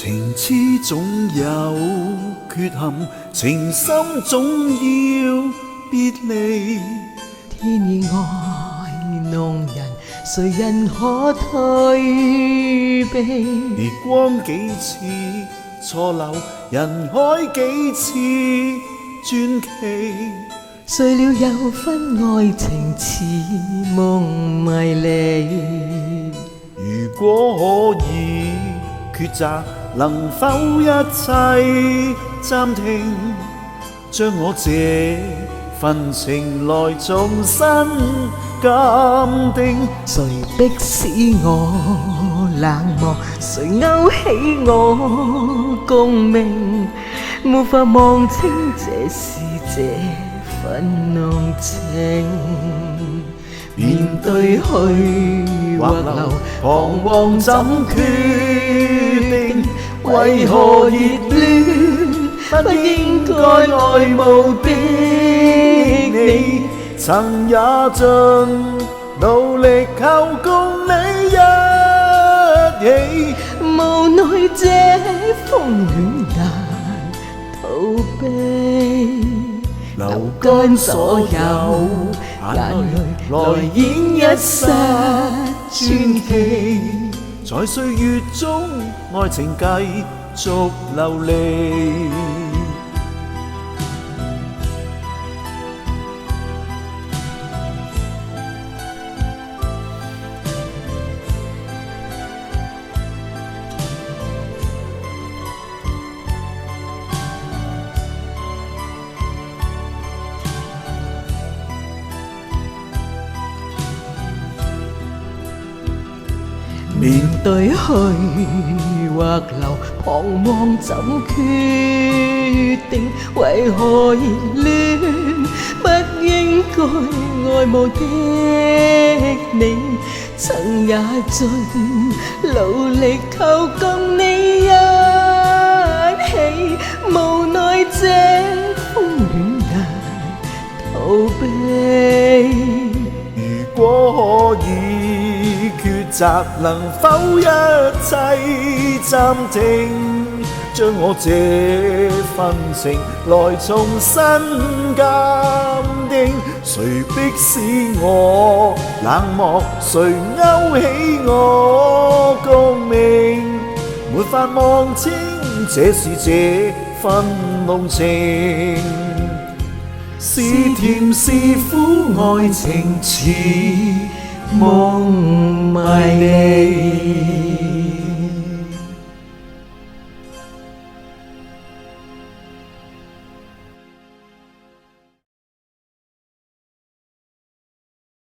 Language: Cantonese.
情痴總有缺陷，情深總要別離。天意愛弄人，誰人可退避？月光幾次錯漏，人海幾次傳奇。誰料有分愛情似夢迷離。如果可以抉擇，能否一切暫停，將我這份情來重新鑑定？誰迫使我冷漠？誰勾起我共鳴？無法望清這是這份濃情。面對去或留，彷徨怎決定？為何熱戀不應該愛慕的你？曾也盡努力求共你一起，無奈這風戀難逃避，流乾所有眼淚來演一室傳奇。在歲月中愛情繼續流離。面對去或留，彷徨怎決定？為何熱戀不應該愛慕的你？曾也盡努力求共你一起，無奈這風戀難逃避。如果可以抉擇，能否一切暫停？將我這份情來重新鑑定？誰迫使我冷漠？誰勾起我共鳴？沒法望清這是這份濃情。是甜是苦，愛情似夢迷離。